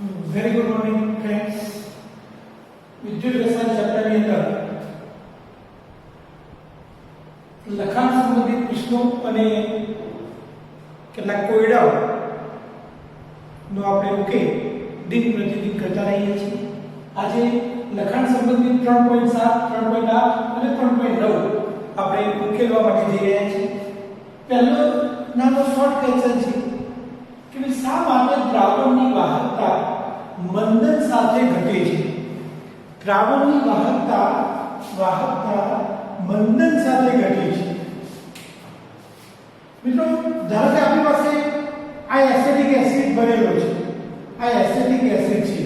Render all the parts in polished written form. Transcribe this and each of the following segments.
Very good morning friends. વિદ્યુત રસાયણ ચેપ્ટરની અંદર લખાણ સંબંધિત પ્રશ્નો અને કેટલાક કોયડાઓ નો આપણે ઉકેલ દિન પ્રતિદિન કરતા રહીએ છીએ. આજે લખાણ સંબંધિત 3.7, 3.8 અને 3.9 આપણે ઉકેલવા માટે જઈ રહ્યા છીએ. પહેલો નાનો શોર્ટ ક્વેશ્ચન છે કે શા માટે દ્રાવણની વાહકતા મંદન સાથે ઘટે છે? દ્રાવણની વાહકતા મંદન સાથે ઘટે છે. મિત્રો, ધારો કે આપણી પાસે આ એસિડિક એસિડ બનેલો છે. આ એસિડિક એસિડ છે.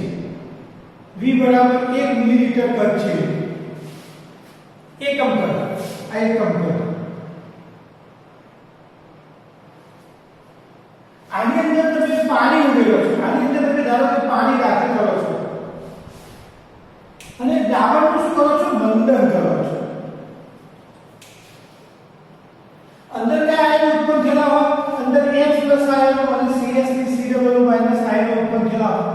V બરાબર 1 મિલીલીટર કદ છે. એકમ કદ. આ એકમ કદ. આની અંદર તમે પાણી ઉમેરો છો. આની અંદર તમે ધારો કે પાણી રાખી કરો છો અને દ્રાવણનું શું કરો છો? મંદન કરો છો. અંદર કયા આયનો ઉત્પન્ન થયેલા હોય? અંદર H+ આયનો અને CS ની COO- આયનો ઉત્પન્ન થયેલા હોય.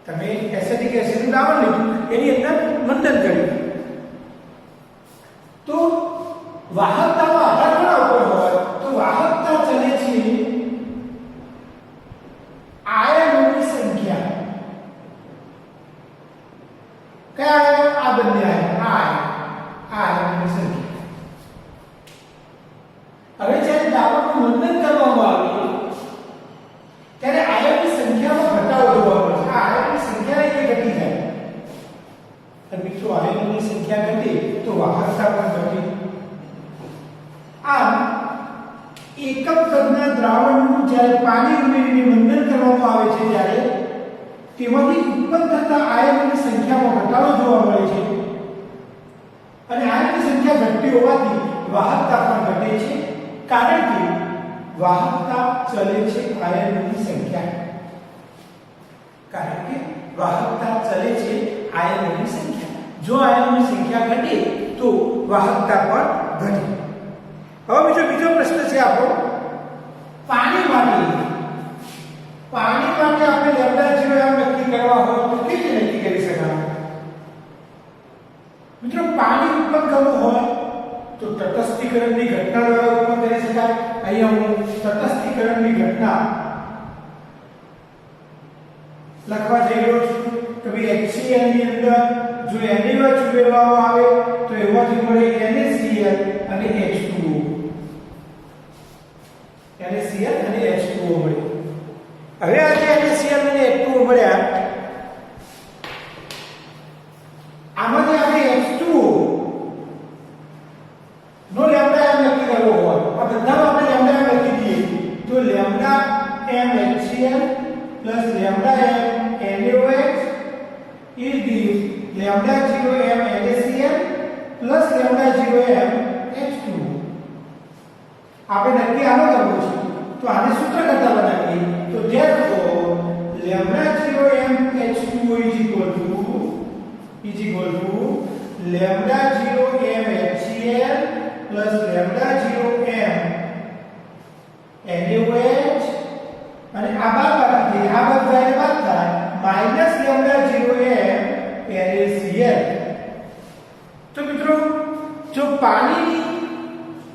તમે એસિડિક એસિડનું દ્રાવણ લીધું, એની અંદર મંદન કર્યું, તો વાહકતાનો આધાર કોના ઉપર હોય? તો વાહકતા ચલે છે આયનોની સંખ્યા. કયા આયનો? આ બંને આયનો. આયનોની સંખ્યા. હવે જ્યારે દ્રાવણનું મંદન કરવામાં આવે ત્યારે આયનની સંખ્યામાં ઘટાડો જોવા મળે છે. આ આયનની સંખ્યા ઘટી જાય. અને મિત્રો, આયનોની સંખ્યા ઘટે તો વાહકતા પણ ઘટે. આમ એકમ કદના દ્રાવણનું જ્યારે પાણી ઉમેરીને મંદન કરવામાં આવે છે ત્યારે તેમાંથી ઉત્પન્ન થતા આયનોની સંખ્યામાં ઘટાડો જોવા મળે છે. અને આયનની સંખ્યા ઘટતી હોવાથી વાહકતા પણ ઘટે છે, કારણ કે વાહકતા ચલે છે આયનોની સંખ્યા. જો આયનોની સંખ્યા ઘટે તો વાહકતા પણ ઘટે. હવે બીજો પ્રશ્ન છે આપણો પાણી માટે આપણે લેમ્ડા 0 એમ નક્કી કરવા હોય તો કેવી રીતે નક્કી કરી શકાય? મિત્રો, પાણી ઉત્પન્ન કરવું હોય તો તટસ્થીકરણની ઘટના દ્વારા ઉત્પન્ન કરી શકાય. અહીંયા હું તટસ્થીકરણની ઘટના લખવા જઈ રહ્યો છું કે ભાઈ HCl ની અંદર જો NaOH ઉમેરવામાં આવે તો એમાંથી મળે NaCl અને H2O. NaCl અને H2O મળે. હવે આ જે NaCl અને H2O મળ્યા, આમાંથી આપણે H2O નો લેમ્ડા એમ નક્કી કરવો હોય, આ બધામાં આપણે લેમ્ડા એમ લખી દઈએ તો lambda m HCl plus lambda m NaOH is gives lambda 0 m NaCl plus lambda 0 m H2O. આપણે નક્કી આનો કરવો છે તો આને સૂત્ર કરતા બનાવીએ તો therefore lambda 0 m H2O is equal to lambda 0 m HCl plus lambda 0 m NaOH અને આ બાદ જાય બાદ થાય માઈનસ લેમ્ડા 0 m NaCl. તો મિત્રો, જો પાણીની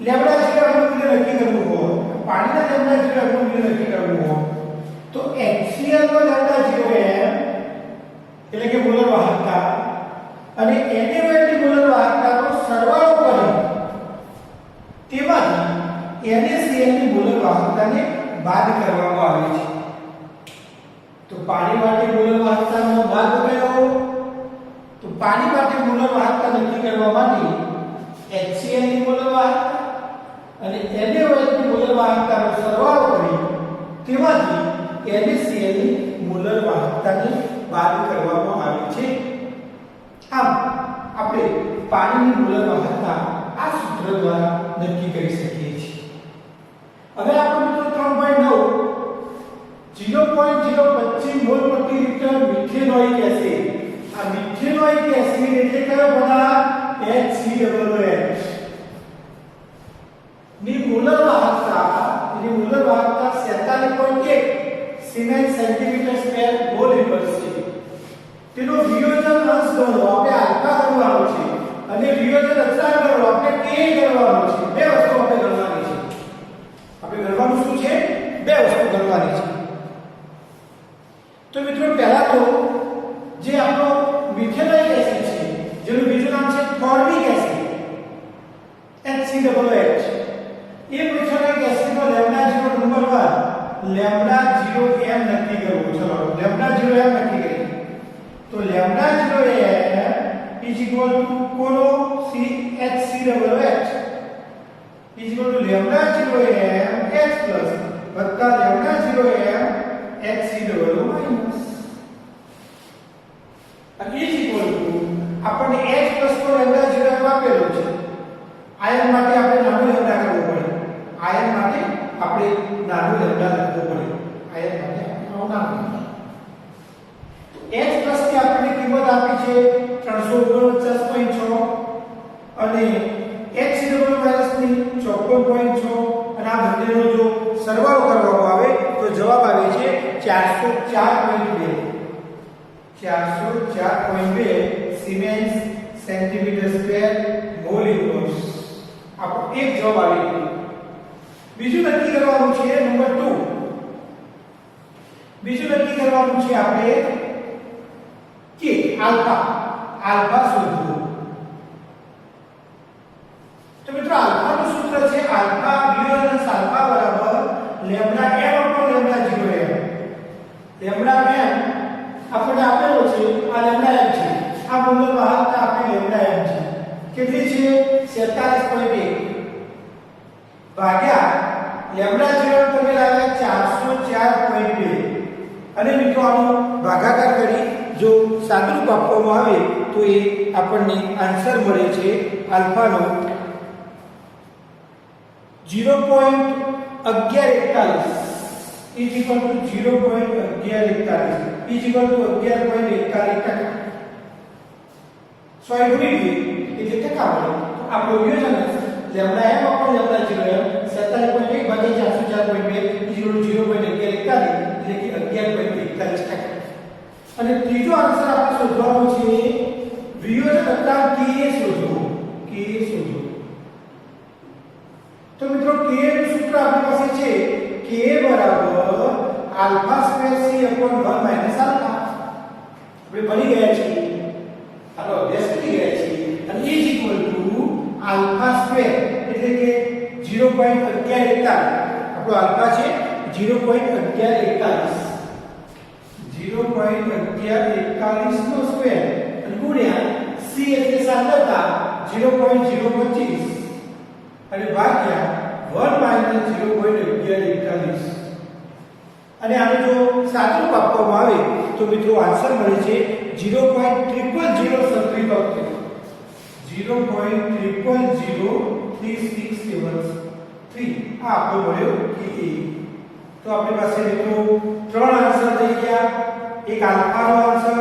લેમ્ડા 0 નું મૂલ્ય નક્કી કરવું હોય, પાણીના લેમ્ડા 0 નું મૂલ્ય નક્કી કરવું હોય તો HCl નો લેમ્ડા 0 m એટલે કે મોલર વાહકતા અને NaOH ની મોલર વાહકતાનો સરવાળો કરી તેમાંથી NaCl ની મોલર વાહકતાને બાદ કરવામાં આવે છે. તો પાણી માટે મોલર વાહકતાનો માર્ગ કયો? તો પાણી માટે મોલર વાહકતા નક્કી કરવા માટે HCl ની મોલર વાહકતા અને NaOH ની મોલર વાહકતાનો સરવાળો કરી તેમાંથી NaCl ની મોલર વાહકતાને બાદ કરવામાં આવે છે. આમ આપણે પાણીની મોલર વાહકતા આ સૂત્ર દ્વારા નક્કી કરી શકીએ છીએ. હવે આપણે મિત્રો 3.9 0.025 મોલ પ્રતિ લિટર મિથેનોઇક એસિડ. આ મિથેનોઇક એસિડ એટલે કયો પદાર્થ? HCOOH ની મોલર વાહકતા 47.1 ગણવાની છે. તો મિત્રો પહેલા તો જે આપણો મિથેનોઇક એસિડ છે જેનું બીજું નામ છે ફોર્મિક એસિડ HCOOH, એ મિથેનોઇક એસિડનો લેમ્ડા 0 નંબર 1 લેમ્ડા 0m નક્કી કરવું. ચલો લેમ્ડા 0m નક્કી કરીએ. તો lambda 0m is equal to કોનો CHCOOH is equal to lambda 0m H plus વત્તા લેમ્ડા 0m HCOO minus અને is equal to આપણને H plus નો લેમ્ડા 0m આપેલો છે. આયન માટે આપણે નાનું લેમ્ડા કરવું પડે. આયન માટે આપણે નાનું લેમ્ડા લખવું પડે. આયન માટે આપણે નાનું. H plus ની આપણને કિંમત આપી છે 349.6 અને HCOO minus ની 54.6 અને આ બંનેનો જો સરવાળો કરવામાં આવે તો જવાબ આવે છે 404.2 siemens centimetre square mall inverse. આપણો એક જવાબ આવી ગયો. બીજું નક્કી કરવાનું છે નંબર 2. બીજું નક્કી કરવાનું છે આપણે કે આલ્ફા શોધવું. તો મિત્રો આલ્ફાનું સૂત્ર છે આલ્ફા વિયોજન આલ્ફા બરાબર lambda m upon lambda 0m. Lambda m આપણે આપેલો છે આ લેમ્ડા m છે. આ મોલર વાહકતા આપણી લેમ્ડા m છે. કેટલી છે 47.1 ભાગ્યા લેમ્ડા 0 તમે લાવ્યા 404.2 અને મિત્રો આનો ભાગાકાર કરી જો સાદુરૂપ આપવામાં આવે તો એ આપણને આન્સર મળે છે આલ્ફાનો 0.1141 is equal to 0.1141 is equal to 11.41%. સો એ ગુણી એટલે ટકા મળે. આપણો વિયોજન lambda m upon lambda 0m 47.1 ભાગ્યા 404.2 is equal to 0.1141 એટલે કે 11.41%. અને ત્રીજો આન્સર આપણે શોધવાનો છે વિયોજન અપૂર્ણાંક Ka શોધવો. તો મિત્રો Ka નું સૂત્ર આપણી પાસે છે Ka બરાબર alpha square C upon 1 minus alpha. આપણે ભણી ગયા છીએ, આનો અભ્યાસ કરી ગયા છીએ અને is equal to alpha square એટલે કે 0.1141. આપણો આલ્ફા છે 0.1141 નો સ્ક્વેર અને ગુણ્યા c એટલે સાંદ્રતા 0.025 અને ભાગ્યા 1 માઈનસ 0.1141 અને આને જો સાદુરૂપ આપવામાં આવે તો મિત્રો આન્સર મળે છે 0.00033 વખતે 0.0003673 આ આપણો મળ્યો કે તો આપણી પાસે મિત્રો ત્રણ આન્સર થઈ ગયા. એક આલ્ફાનો આન્સર,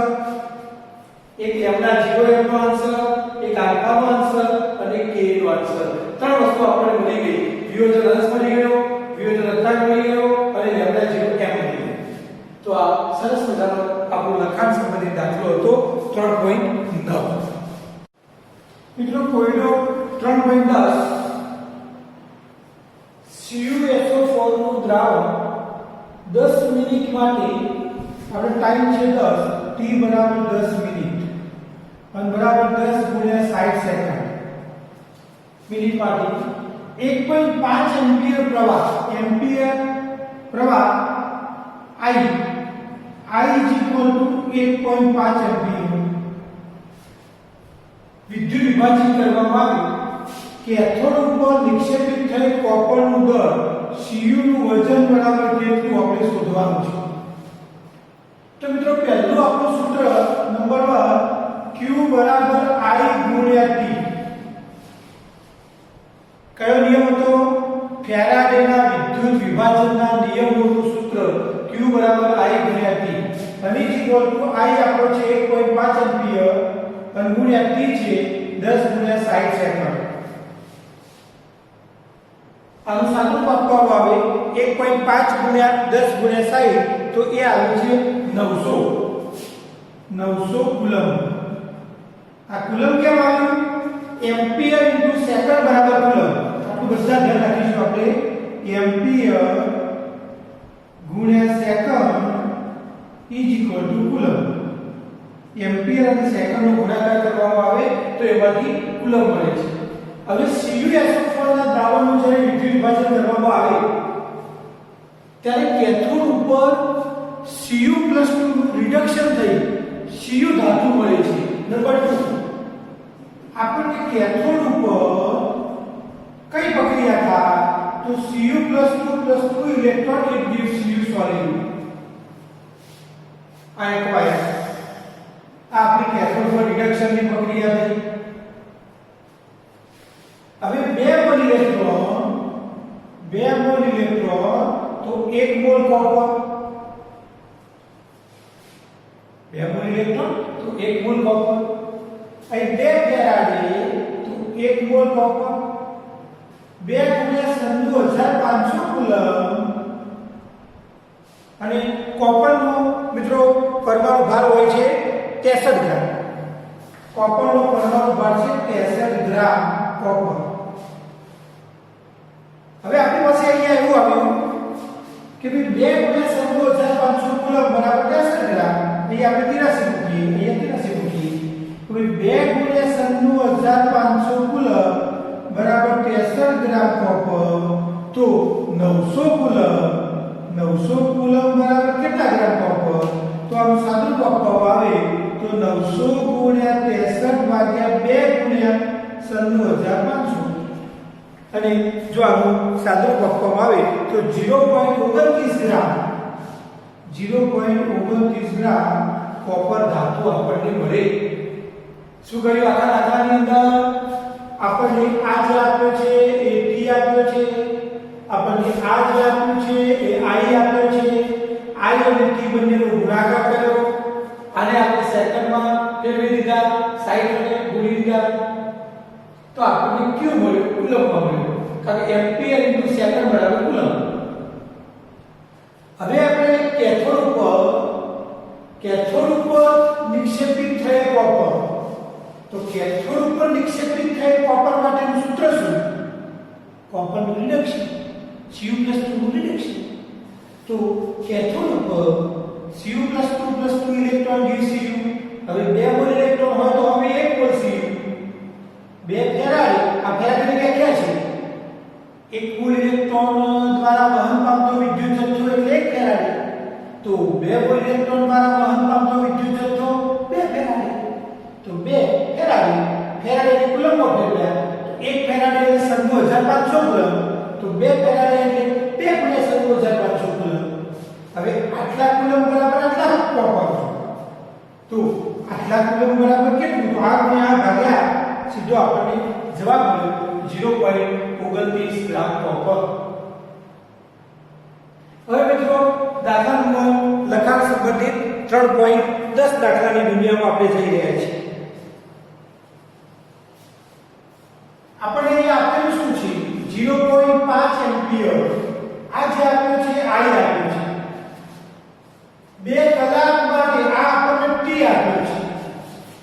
એક લેમ્ડા 0m નો આન્સર, એક આલ્ફાનો આન્સર અને એક Ka નો આન્સર. ત્રણ વસ્તુ આપણે મળી ગઈ. વિયોજન અંશ મળી ગયો, વિયોજન અર્ધાંક મળી ગયો અને લેમ્ડા 0m મળી ગયો. તો આ સરસ મજાનો આપણો લખાણ સંબંધિત દાખલો હતો 3.9. મિત્રો કોઈનો 3.10 CuSO4 નું દ્રાવણ 10 મિનિટ માટે આપણે ટાઈમ છે 10 t બરાબર 10 મિનિટ અને બરાબર 10 ગુણ્યા 60 સેકન્ડ મિનિટ માટે 1.5 એમ્પિયર પ્રવાહ I is equal to 1.5 ampere વિદ્યુત વિભાજિત કરવામાં આવે કેથોડ ઉપર નિક્ષેપિત થયેલ કોપરનું દર Cu નું વજન બરાબર કેટલું આપણે શોધવાનું છે. તો મિત્રો પહેલું આપણું સૂત્ર નંબર 1 Q બરાબર I ગુણ્યા T. કયો નિયમ હતો? ફેરાડેના વિદ્યુત વિભાજનના નિયમોનું સૂત્ર Q બરાબર I ગુણ્યા T. અને I આપણો છે 1.5 એમ્પિયર અને ગુણ્યા T છે 10 ગુણ્યા 60 સેકન્ડ. આનું સાદુરૂપ આપવામાં આવે 1.5 ગુણ્યા 10 ગુણ્યા 60 તો એ આવે છે 900 કુલમ. આ કુલમ કેમ આવ્યું? એમ્પિયર ઇન્ટુ સેકન્ડ બરાબર કુલમ. આટલું બધા ધ્યાન રાખીશું આપણે. Ampere is equal to coulomb. Ampere અને સેકન્ડનો ગુણાકાર કરવામાં આવે તો એમાંથી કુલમ મળે છે. હવે CuSO4 ના દ્રાવણનું જ્યારે વિદ્યુત વિભાજન કરવામાં આવે ત્યારે કેથોડ ઉપર Cu+2 નું રિડક્શન થઈ Cu ધાતુ મળે છે. નંબર 2 આપણને કેથોડ ઉપર કઈ પ્રક્રિયા થાય તો Cu+2 electron it gives Cu solid. આ એક વાયર આ આપણી કેથોડ પર રિડક્શનની પ્રક્રિયા થઈ. હવે 2 મોલ ઇલેક્ટ્રોન તો 1 મોલ કોપર, 2 મોલ ઇલેક્ટ્રોન તો 1 મોલ કોપર, અહીં 2 ફેરાડે તો 1 મોલ કોપર, 2 ગુણ્યા 96500 કુલમ. અને કોપરનો મિત્રો પરમાણુ ભાર હોય છે 63 ગ્રામ. કોપરનો પરમાણુ ભાર છે 63 ગ્રામ કોપર. હવે આપણી પાસે અહીંયા એવું આવ્યું કે ભાઈ 2 ગુણ્યા 96500 કુલમ બરાબર 63 ગ્રામ. અહીંયા આપણે 83 મૂકીએ, અહીંયા 83 મૂકીએ તો ભાઈ 2 ગુણ્યા 96500 કુલમ બરાબર 63 ગ્રામ કોપર. તો 900 કુલમ બરાબર કેટલા ગ્રામ કોપર? તો આનું સાદુરૂપ આપવામાં આવે તો 900 ગુણ્યા 63 ભાગ્યા 2 ગુણ્યા 96500. અને જો આનું સાદુરૂપ આપવામાં આવે તો 0.29 ગ્રામ 0.29 ગ્રામ કોપર ધાતુ આપણને મળે. શું કર્યું આખા દાખલાની અંદર આપણને આ જે આપ્યો છે એ T આપ્યો છે, આપણને આ જે આપ્યું છે એ I આપ્યો છે, I અને T બંનેનો ગુણાકાર કર્યો, આને આપણે સેકન્ડમાં ફેરવી દીધા, 60 વડે ગુણી દીધા તો આપણને Q મળ્યો, કુલમમાં મળ્યો. કારણ કે એમ્પિયર ઇન્ટુ સેકન્ડ બરાબર કુલમ. હવે આપણે કેથોડ ઉપર નિક્ષેપિત થયેલ કોપર, તો કેથોડ ઉપર નિક્ષેપિત થયેલ કોપર માટેનું સૂત્ર શું? કોપરનું રિડક્શન, Cu+2 નું રિડક્શન. તો કેથોડ ઉપર Cu+2 ઇલેક્ટ્રોન gives Cu. હવે 2 મોલ ઇલેક્ટ્રોન હોય તો હવે 1 મોલ Cu. 2 ફેરાડે, આ ફેરાડેની વ્યાખ્યા છે 1 મોલ ઇલેક્ટ્રોન દ્વારા વહન પામતો વિદ્યુત જથ્થો એટલે 1 ફેરાડે. તો 2 મોલ ઇલેક્ટ્રોન દ્વારા વહન પામતો વિદ્યુત જથ્થો 2 ફેરાડે. તો 2 ફેરાડે, ફેરાડેની કુલમમાં ફેરવ્યા તો 1 ફેરાડે એટલે 96500 કુલમ. તો 2 ફેરાડે એટલે 2 ગુણ્યા 96500 કુલમ. હવે આટલા કુલમ બરાબર આટલા કોપર. તો આટલા કુલમ બરાબર કેટલું? તો આ ગુણ્યા આ ભાગ્યા સીધો આપણને જવાબ મળ્યો 0.29 ગ્રામ કોપર. હવે મિત્રો દાખલા નંબર લખાણ સંબંધિત 3.10 દાખલાની દુનિયામાં આપણે જઈ રહ્યા છીએ. આપણે અહીંયા આપેલું શું છે? 0.5 એમ્પિયર. આ જે આપ્યું છે I આપ્યું છે. 2 કલાક માટે આ આપણને T આપ્યું છે.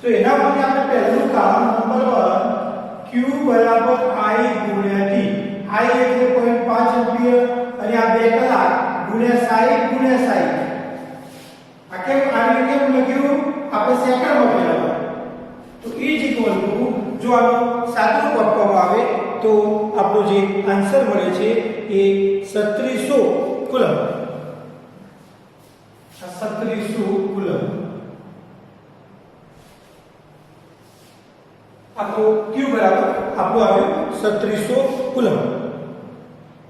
તો એના માટે આપણે પહેલું કામ નંબર 1 Q બરાબર I ગુણ્યા T. I એટલે 0.5 એમ્પિયર અને આ 2 કલાક ગુણ્યા 60 ગુણ્યા 60. આ કેમ આને કેમ લખ્યું? આપણે સેકન્ડમાં ફેરવવા. તો ઇઝ ઇક્વલ ટુ જો આનું સાદુરૂપ આપવામાં આવે તો આપણો જે આન્સર મળે છે એ 3700 કુલમ. 3700 કુલમ. આપણો Q બરાબર આપણું આવ્યું 3700 કુલમ.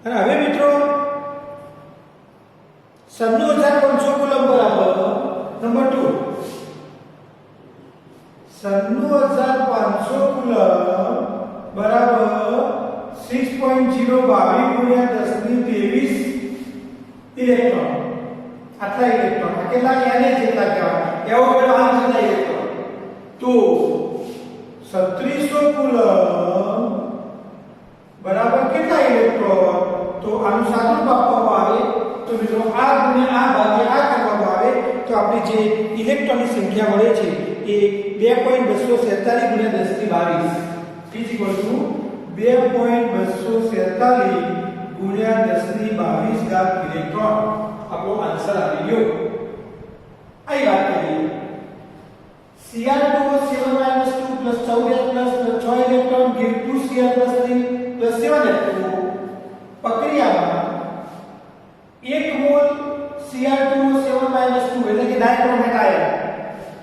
અને હવે મિત્રો 96500 કુલમ બરાબર નંબર 2 96500 કુલમ બરાબર 6.022 ગુણ્યા 1023 ઇલેક્ટ્રોન. આટલા ઇલેક્ટ્રોન કેટલા એને જેટલા કહેવાય એવો પેલો આમ જેટલા ઇલેક્ટ્રોન. તો 3700 કુલમ બરાબર કેટલા ઇલેક્ટ્રોન? તો આનું સાદુરૂપ આપવામાં આવે તો મિત્રો આ ગુણ્યા આ ભાગ્યા આ કરવામાં આવે તો આપણી જે ઇલેક્ટ્રોનની સંખ્યા મળે છે એ 2.247 ગુણ્યા 1022 ઇઝ ઇક્વલ ટુ 2.247 ગુણ્યા 1022 ઘાત ઇલેક્ટ્રોન આપણો આન્સર આવી ગયો. અહીં વાત કરીએ Cr2 7 2 14 6 ઇલેક્ટ્રોન give 2 Cr 3 7 પ્રક્રિયામાં 1 મોલ Cr2 7 2 એટલે કે ડાયક્રોમેટ આયન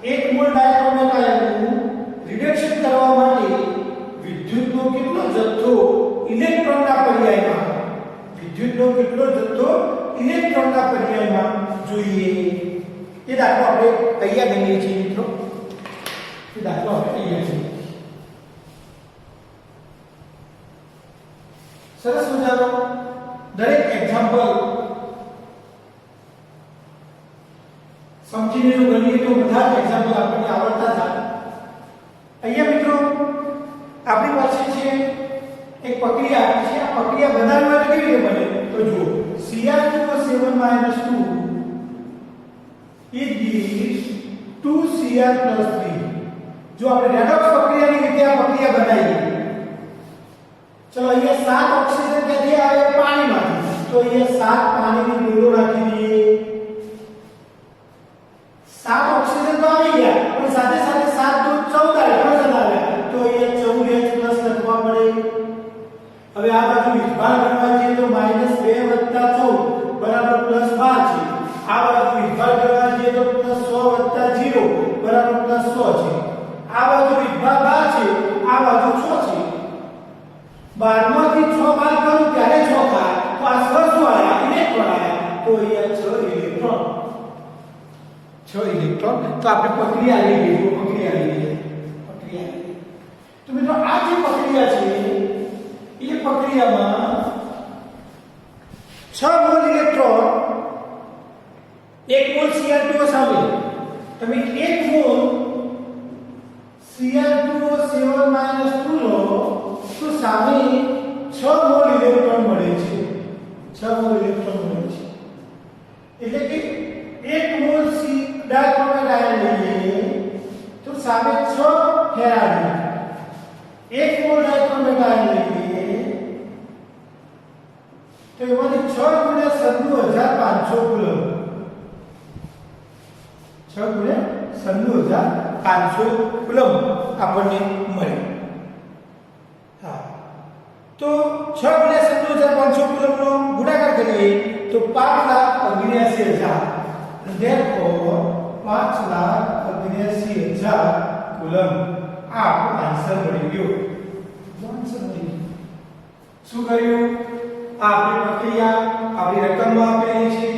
1 મોલ ડાયક્રોમેટ આયનનું રિડક્શન કરવા માટે વિદ્યુતનો કેટલો જથ્થો ઇલેક્ટ્રોનના પર્યાયમાં જોઈએ એ દાખલો આપણે અહીંયા ગણીએ છીએ મિત્રો એ દાખલો આપણે અહીંયા ગણીએ સરસ મજાનો દરેક એક્ઝામ્પલ સમજીને જો ગણીએ તો બધા જ એક્ઝામ્પલ આપણને આવડતા થાય અહીંયા મિત્રો આપણી પાસે છે એક પ્રક્રિયા આપી છે આ પ્રક્રિયા બનાવવા માટે કેવી રીતે બને તો જુઓ Cr2 7 2 it gives 2Cr + 3 જો આપણે રેડોક્સ પ્રક્રિયાની રીતે આ પ્રક્રિયા બનાવીએ ચલો અહીંયા 7 ઓક્સિજન ક્યાંથી આવે પાણીમાંથી તો અહીંયા 7 પાણીની ડોલો રાખી દઈએ 7 ઓક્સિજન તો આવી ગયા પણ સાથે સાથે 7 તો 14 હાઇડ્રોજન આવ્યા તો અહીંયા 14H+ લખવા પડે હવે આ બાજુ વિભાગ કરવા જઈએ તો -2 + 14 બરાબર +12 છે આ બાજુ વિભાગ કરવા જઈએ તો +6 + 0 બરાબર +6 છે આ બાજુ વિભાગ 12 છે આ બાજુ 6 છે 12 માંથી 6 બાદ કરું ત્યારે 6 થાય તો આ 6 શું આવ્યા ઇલેક્ટ્રોન આવ્યા તો અહીંયા 6 ઇલેક્ટ્રોન તો આપણે પ્રક્રિયા લઈએ તો મિત્રો આ જે પ્રક્રિયા છે એ પ્રક્રિયામાં 6 મોલ ઇલેક્ટ્રોન 1 મોલ Cr2 સામે તમે 1 મોલ Cr2 7 2 લો તો સામે 6 મોલ ઇલેક્ટ્રોન મળે છે 6 મોલ ઇલેક્ટ્રોન મળે છે એટલે કે 1 મોલ ડાયક્રોમેટ આયન લઈએ તો સામે 6 ફેરાડ 1 મોલ ડાયક્રોમેટ આયન લઈએ તો એમાંથી 6 × 97500 કુલમ 6 × 97500 કુલમ આપણને મળે હા તો 6 × 97500 કુલમનો ગુણાકાર કરીએ તો 5,79,000 therefore 5,79,000 કુલમ આ આન્સર મળી ગયો શું કર્યું આપણી પ્રક્રિયા આપણી રકમમાં આપેલી છે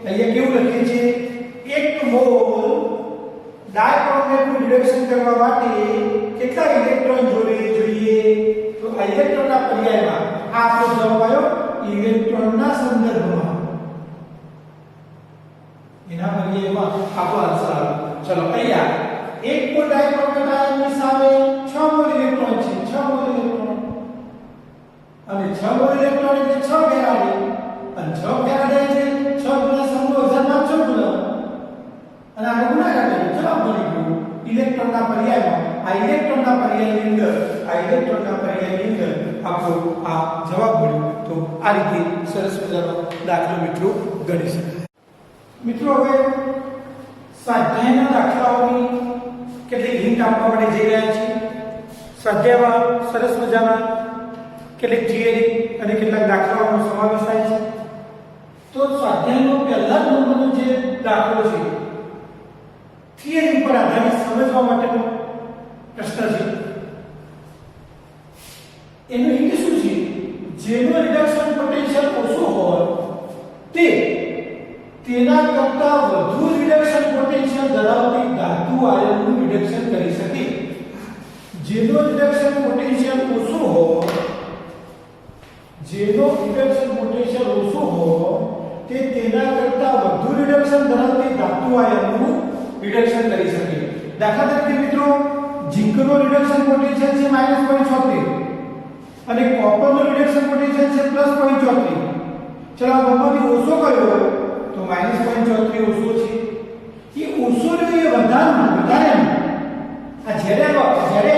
અહીંયા કેવું લખીએ છીએ 1 મોલ ડાયક્રોમેટનું રિડક્શન કરવા માટે કેટલા ઇલેક્ટ્રોન જોઈએ તો આ ઇલેક્ટ્રોનના પર્યાયમાં આ આપણો જવાબ આવ્યો ઇલેક્ટ્રોનના સંદર્ભમાં એના પર્યાયમાં આપણો આન્સર આવ્યો ચલો અહીંયા 1 મોલ ડાયક્રોમેટ આયનની સામે 6 મોલ ઇલેક્ટ્રોન છે 6 મોલ ઇલેક્ટ્રોન અને 6 મોલ ઇલેક્ટ્રોન એટલે 6 ફેરાડ અને 6 ફેરાડ એટલે 6 × 97500 કુલમ અને આ ગુણાકાર કરીએ જવાબ મળી ગયો ઇલેક્ટ્રોનના પર્યાયમાં આ ઇલેક્ટ્રોનના પર્યાયની અંદર આપણો આ જવાબ મળ્યો તો આ રીતે સરસ મજાનો દાખલો મિત્રો ગણી શકાય મિત્રો હવે સ્વાધ્યાયના દાખલાઓની કેટલીક હિન્ટ આપવા માટે જઈ રહ્યા છીએ સ્વાધ્યાયમાં સરસ મજાના કેટલીક થિયરી અને કેટલાક દાખલાઓનો સમાવેશ થાય છે તો સ્વાધ્યાયનો પહેલા નંબરનો જે દાખલો છે થિયરી પર આધારિત સમજવા માટેનો પ્રશ્ન છે એનું હિન્ટ શું છે જેનો રિડક્શન પોટેન્શિયલ ઓછો હોય તેના કરતા વધુ રિડક્શન પોટેન્શિયલ ધરાવતી ધાતુ આયનનું રિડક્શન કરી શકે જેનો રિડક્શન પોટેન્શિયલ ઓછો હોય તે તેના કરતા વધુ રિડક્શન ધરાવતી ધાતુ આયનનું રિડક્શન કરી શકે દાખલા તરીકે મિત્રો ઝિંકનો રિડક્શન પોટેન્શિયલ છે -0.76 અને કોપરનો રિડક્શન પોટેન્શિયલ છે +0.34 ચલો આ બંનેમાંથી ઓછો કયો તો -0.34 ઓછો છે એ ઓછો ને એ વધારે આ જ્યારે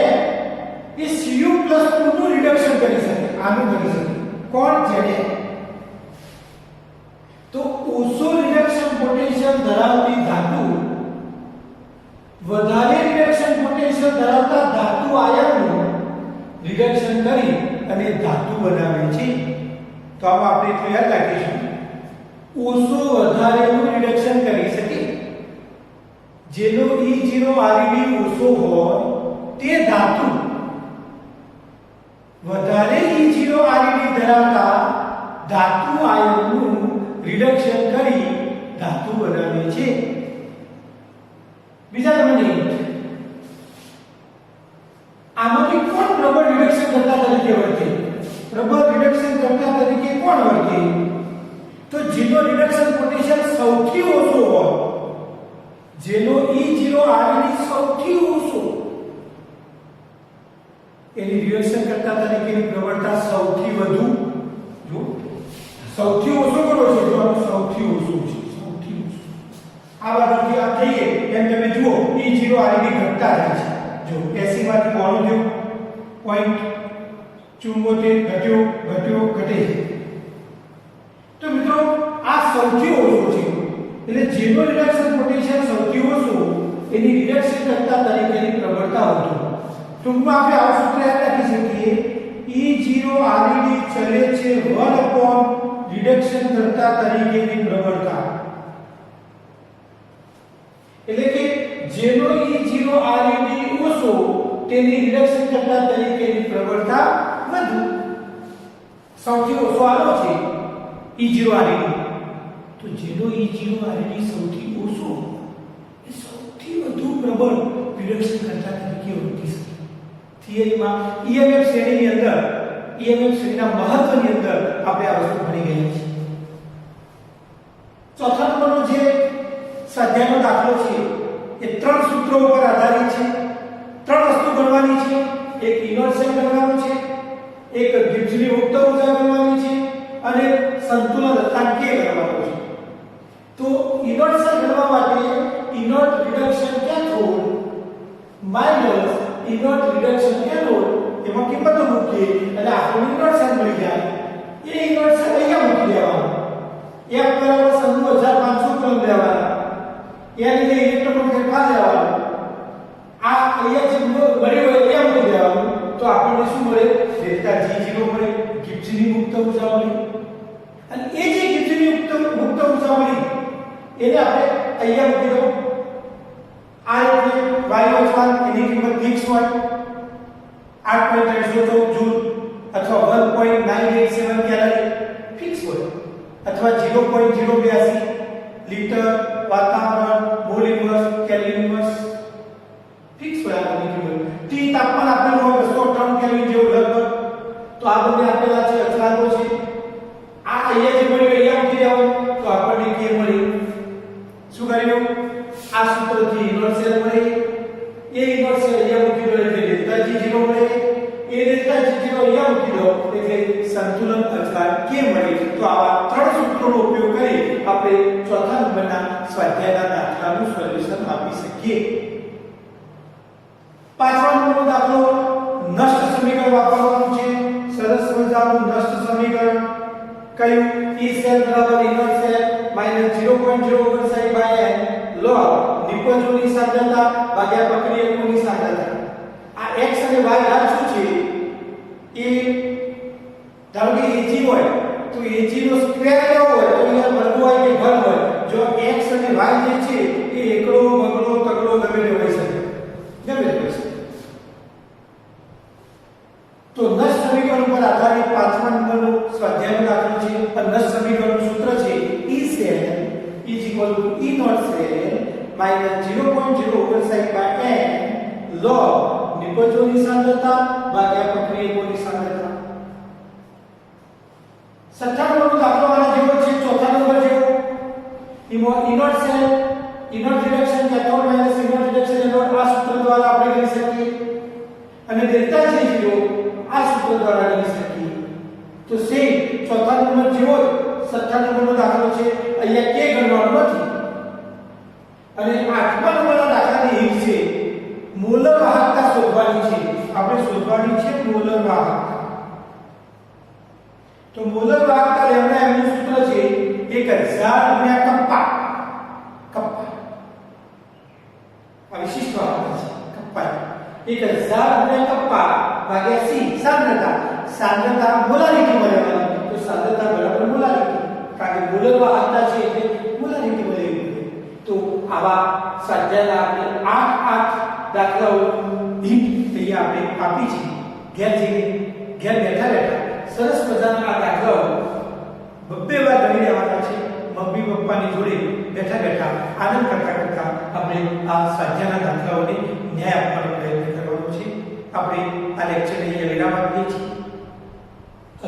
એ Cu+2 નું રિડક્શન કરી શકે આનું કરી શકે કોણ જ્યારે તો ઓછો રિડક્શન પોટેન્શિયલ ધરાવતી ધાતુ વધારે રિડક્શન પોટેન્શિયલ ધરાવતા ધાતુ આયનનું રિડક્શન કરી અને ધાતુ બનાવે છે. તો આમાં આપણે એટલું યાદ રાખીશું, ઓછો વધારેનું રિડક્શન કરી શકે, જેનો E0 ReD ઓછો હોય તે ધાતુ વધારે E0 ReD ધરાવતા ધાતુ આયનનું રિડક્શન કરી ધાતુ બનાવે છે. બીજા નંબરની આમાંથી કોણ પ્રબળ રિડક્શન કરતા તરીકે વર્તે? પ્રબળ રિડક્શન કરતા તરીકે કોણ વર્તે? તો જેનો રિડક્શન પોટેન્શિયલ સૌથી ઓછો હોય, જેનો E0 ReD સૌથી ઓછો, એની રિડક્શન કરતા તરીકેની પ્રબળતા સૌથી વધુ. જો સૌથી ઓછો કરો છે, તો આનું સૌથી ઓછું છે, સૌથી ઓછું. આ બાજુથી આ જઈએ એમ તમે જુઓ E0 ReD ઘટતા રહે છે. જો 80 માંથી 92.74 ઘટ્યો ઘટ્યો ઘટે. તો મિત્રો આ સૌથી ઓછો છે, એટલે જેનો રિડક્શન પોટેન્શિયલ સૌથી ઓછો એની રિડક્શન કરતા તરીકેની પ્રબળતા વધુ. ટૂંકમાં આપણે આવું સૂત્ર યાદ રાખી શકીએ, E0 ReD ચલે છે 1 રિડક્શન કરતા તરીકેની પ્રબળતા. એટલે કે જેનો E0 ReD ઓછો તેની રિડક્શન કરતા તરીકેની પ્રબળતા વધુ. સૌથી ઓછો આનો છે E0 ReD, તો જેનો E0 ReD સૌથી ઓછો એ સૌથી વધુ પ્રબળ રિડક્શન કરતા તરીકે વર્તી શકે. થિયરીમાં EMF શ્રેણીની અંદર, EMF શ્રેણીના મહત્વની અંદર આપણે આ વસ્તુ ભણી ગયા છીએ. ચોથા નંબરનો જે સ્વાધ્યાયનો દાખલો છે એ ત્રણ સૂત્રો ઉપર આધારિત છે. ત્રણ વસ્તુ ગણવાની છે, એક ઇનર્શિયા ગણવાનું છે, એક ગિબ્સની મુક્ત ઊર્જા ગણવાની છે અને સંતુલન અર્થાત K ગણવાનું છે. તો ઇનર્શિયા ગણવા માટે inert reduction cathode minus inert reduction cathode એમાં કિંમતો મૂકીએ એટલે આપણને ઇનર્શિયા મળી જાય. એ ઇનર્શિયા અહીંયા મૂકી દેવાનું. એક બરાબર 96500 કુલમ લેવાના, એની જે ઇલેક્ટ્રોન ફેરફાર લેવાનો, આ અહીંયા જે મળ્યું હોય એ મૂકી દેવાનું. તો આપણને શું મળે? ડેલ્ટા G0 મળે, ગિબ્સની મુક્ત ઊર્જા મળી. અને એ જે ગિબ્સની મુક્ત ઊર્જા મળી એને આપણે અહીંયા મૂકી દો. આ એટલે y1 એની કિંમત ફિક્સ હોય 8.314 જૂલ અથવા 1.987 કેલરી ફિક્સ હોય, અથવા 0.082 લિટર વાતાવરણ mall inverse kelvin inverse fix હોય. આ બધી કિંમત T તાપમાન આપેલું હોય 203 કેલ્વિન જેવું લગભગ. તો આ બંને આપેલા છે, અચળાંકો છે. આ અહીંયા જે મળ્યું અહીંયા મૂકી દેવાનું, તો આપણને K મળી. શું કર્યું? આ સૂત્રથી ઇનર્શિયા મળે, એ ઇનર્શિયા અહીંયા મૂકી દો એટલે ડેલ્ટા G0 મળે, એ ડેલ્ટા G0 અહીંયા મૂકી દો એટલે સંતુલન અચળાંક K મળે. તો આવા ત્રણ સૂત્રોનો ઉપયોગ કરી આપણે ચોથા નંબરના સ્વાધ્યાયના દાખલાનું સોલ્યુશન આપી શકીએ. પાંચમા નંબરનો દાખલો નષ્ટ સમીકરણ વાપરવાનું છે. સરસ મજાનું નષ્ટ સમીકરણ કયું? E સેલ બરાબર inert cell minus 0.059/n log નિપજોની સાંદ્રતા ભાગ્યા પ્રક્રિયકોની સાંદ્રતા. આ x અને y આ શું છે? એ ધારો કે Ag હોય તો Ag નો સ્ક્વેર કેવો હોય? તો અહીંયા વર્ગ હોય કે ઘન હોય. જો x અને y જે છે એ એકડો બગડો તગડો ગમે તે હોઈ શકે, ગમે તે હોઈ શકે. તો નષ્ટ સમીકરણ પર આધારિત પાંચમા નંબરનો સ્વાધ્યાયનો દાખલો છે. નષ્ટ સમીકરણનું સૂત્ર છે E cell is equal to E naught cell minus 0.059/n log નિપજોની સાંદ્રતા ભાગ્યા પ્રક્રિયકોની સાંદ્રતા. છઠ્ઠા નંબરનો દાખલો આના જેવો છે, ચોથા નંબર જેવો. એમાં inert cell inert reduction cathode minus inert reduction anode આ સૂત્ર દ્વારા આપણે કરી શકીએ, અને ડેલ્ટા G0 આ સૂત્ર દ્વારા કરી શકીએ. તો સેમ ચોથા નંબર જેવો છઠ્ઠા નંબરનો દાખલો છે. અહીંયા K ગણવાનો નથી. અને આઠમા નંબરના દાખલાની રીત છે મોલર વાહકતા શોધવાની છે. આપણે શોધવાની છે મોલર વાહકતા. તો મોલર વાહકતા લેમ્ડા એમનું સૂત્ર છે 1000 × કપ્પા. કપ્પા આ વિશિષ્ટ નહીતર ઝાડ ગુણ્યા કપ્પા ભાગ્યા સી સાંદ્રતા. સાંદ્રતા મોલારિટી મળે તો સાંદ્રતા બરાબર મોલારિટી, કારણ કે મોલર વાહકતા છે એટલે મોલારિટી મળે. તો આવા સ્વાધ્યાયના આપણે 8 દાખલાઓ હિન્ટ અહીંયા આપણે આપી છે. ઘેર બેઠા સરસ મજાના આ દાખલાઓ બબ્બે વાર ગણી લેવાના છે. મમ્મી પપ્પાની જોડે બેઠા આનંદ કરતા આપણે આ સ્વાધ્યાયના દાખલાઓને ન્યાય આપવાનો પ્રયત્ન કરવાનો છે. આપણે આ લેક્ચર અહીંયા વિરામ આપીએ છીએ.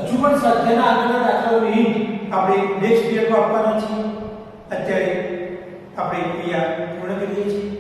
હજુ પણ સ્વાધ્યાયના આગળના દાખલાઓની હિન્ટ આપણે નેક્સ્ટ પીરિયડમાં આપવાના છીએ. અત્યારે આપણે અહીંયા પૂર્ણ કરીએ છીએ.